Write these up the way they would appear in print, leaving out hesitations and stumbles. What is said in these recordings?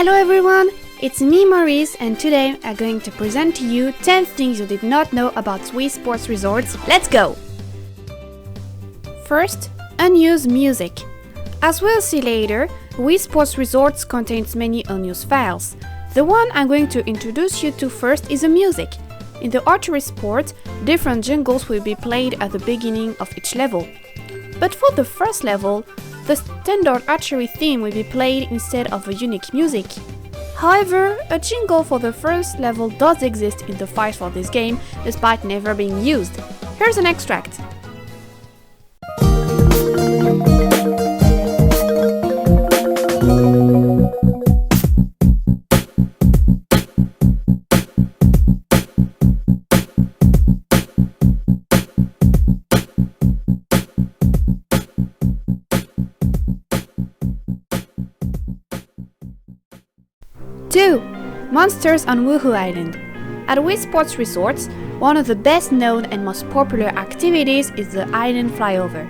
Hello everyone, it's Miimories and today I'm going to present to you 10 things you did not know about Wii Sports Resorts. Let's go! First, unused music. As we'll see later, Wii Sports Resorts contains many unused files. The one I'm going to introduce you to first is the music. In the archery sport, different jingles will be played at the beginning of each level. But for the first level, the standard archery theme will be played instead of a unique music. However, a jingle for the first level does exist in the files for this game, despite never being used. Here's an extract. 2. Monsters on Woohoo Island. At Wii Sports Resorts, one of the best known and most popular activities is the island flyover.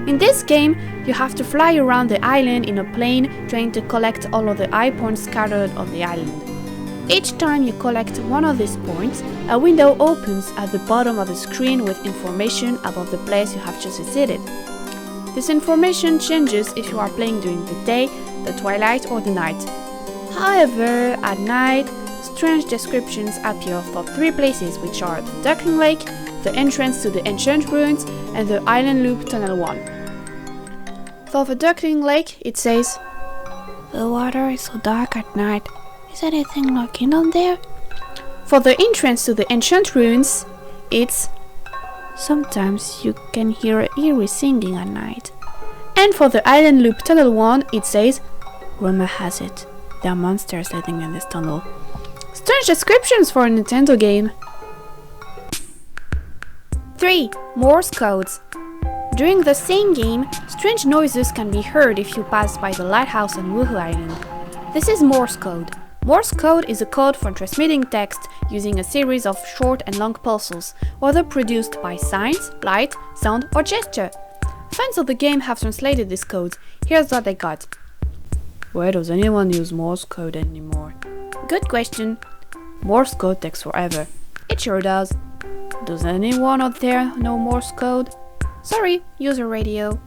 In this game, you have to fly around the island in a plane trying to collect all of the eye points scattered on the island. Each time you collect one of these points, a window opens at the bottom of the screen with information about the place you have just visited. This information changes if you are playing during the day, the twilight or the night. However, at night, strange descriptions appear for 3 places, which are the Duckling Lake, the entrance to the ancient ruins, and the Island Loop Tunnel 1. For the Duckling Lake, it says, "The water is so dark at night. Is anything lurking on there?" For the entrance to the ancient ruins, it's, "Sometimes you can hear eerie singing at night." And for the Island Loop Tunnel 1, it says, "Rumor has it there are monsters living in this tunnel." Strange descriptions for a Nintendo game. 3. Morse codes. During the same game, strange noises can be heard if you pass by the lighthouse on Woohoo Island. This is Morse code. Morse code is a code for transmitting text using a series of short and long pulses, whether produced by signs, light, sound, or gesture. Fans of the game have translated these codes. Here's what they got. Why does anyone use Morse code anymore? Good question. Morse code takes forever. It sure does. Does anyone out there know Morse code? Sorry, user radio.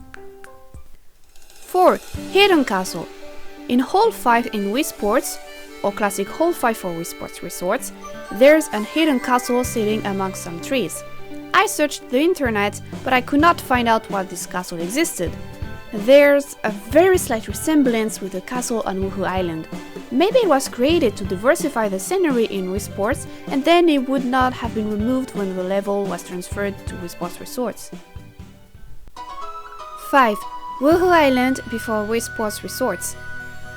4. Hidden Castle. In Hall 5 in Wii Sports, or classic Hall 5 for Wii Sports Resorts, there's an hidden castle sitting among some trees. I searched the internet, but I could not find out why this castle existed. There's a very slight resemblance with the castle on Woohoo Island. Maybe it was created to diversify the scenery in Wii Sports, and then it would not have been removed when the level was transferred to Wii Sports Resorts. 5. Woohoo Island before Wii Sports Resorts.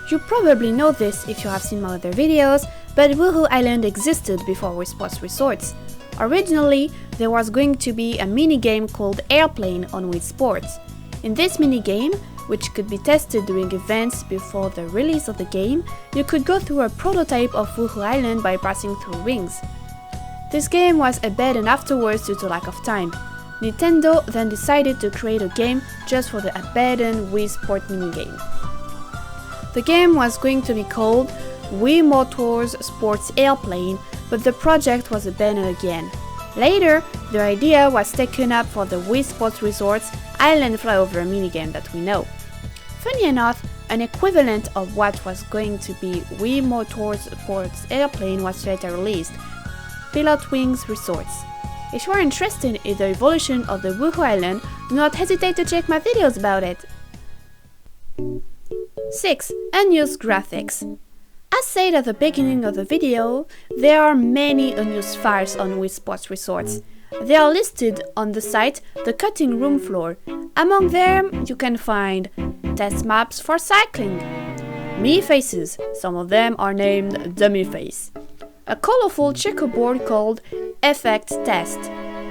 You probably know this if you have seen my other videos, but Woohoo Island existed before Wii Sports Resorts. Originally, there was going to be a minigame called Airplane on Wii Sports. In this minigame, which could be tested during events before the release of the game, you could go through a prototype of Woohoo Island by passing through rings. This game was abandoned afterwards due to lack of time. Nintendo then decided to create a game just for the abandoned Wii Sport minigame. The game was going to be called Wii Motors Sports Airplane, but the project was abandoned again. Later, the idea was taken up for the Wii Sports Resorts Island Flyover minigame that we know. Funny enough, an equivalent of what was going to be Wii Motors Sports Airplane was later released, Pilot Wings Resorts. If you are interested in the evolution of the Woohoo Island, do not hesitate to check my videos about it. 6. Unused graphics. As said at the beginning of the video, there are many unused files on Wii Sports Resorts. They are listed on the site The Cutting Room Floor. Among them, you can find test maps for cycling, Mii faces, some of them are named Dummy Face, a colorful checkerboard called Effect Test,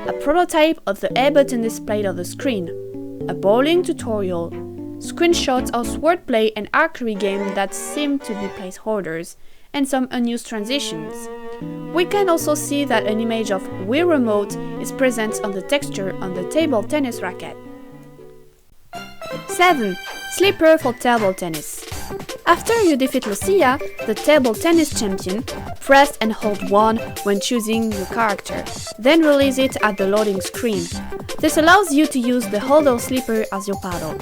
a prototype of the A button displayed on the screen, a bowling tutorial, screenshots of swordplay and archery game that seem to be placeholders, and some unused transitions. We can also see that an image of Wii Remote is present on the texture on the table tennis racket. 7. Slipper for table tennis. After you defeat Lucia, the table tennis champion, press and hold 1 when choosing your character, then release it at the loading screen. This allows you to use the Holdow Sleeper as your paddle.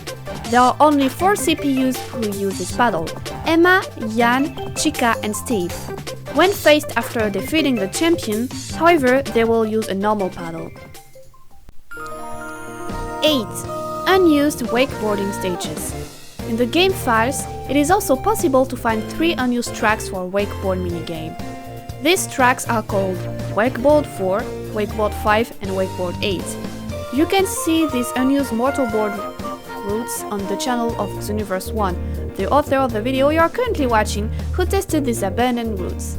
There are only 4 CPUs who use this paddle: Emma, Jan, Chica and Steve. When faced after defeating the champion, however, they will use a normal paddle. 8. Unused wakeboarding stages. In the game files, it is also possible to find 3 unused tracks for a wakeboard minigame. These tracks are called Wakeboard 4, Wakeboard 5 and Wakeboard 8. You can see these unused mortarboard routes on the channel of Xuniverse 1, the author of the video you are currently watching, who tested these abandoned routes.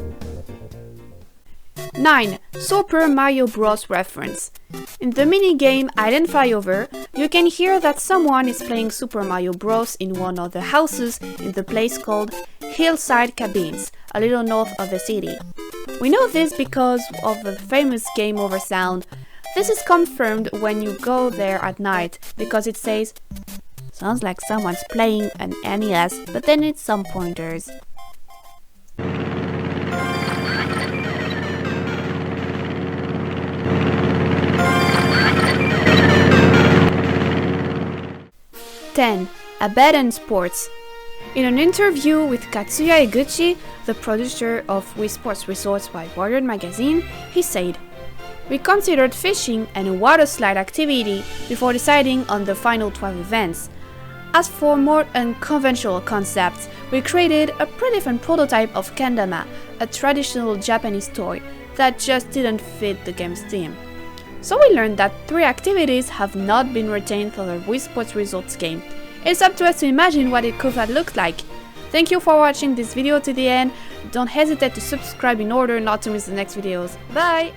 9. Super Mario Bros. Reference. In the minigame Island Flyover, you can hear that someone is playing Super Mario Bros. In one of the houses in the place called Hillside Cabins, a little north of the city. We know this because of the famous game over sound. This is confirmed when you go there at night, because it says, "Sounds like someone's playing an NES, but then it's some pointers." Abandoned sports. In an interview with Katsuya Eguchi, the producer of Wii Sports Resort by Warrior Magazine, he said, "We considered fishing and a water slide activity before deciding on the final 12 events. As for more unconventional concepts, we created a pretty fun prototype of kendama, a traditional Japanese toy that just didn't fit the game's theme." So we learned that 3 activities have not been retained for the Wii Sports Resorts game. It's up to us to imagine what it could have looked like. Thank you for watching this video to the end. Don't hesitate to subscribe in order not to miss the next videos. Bye!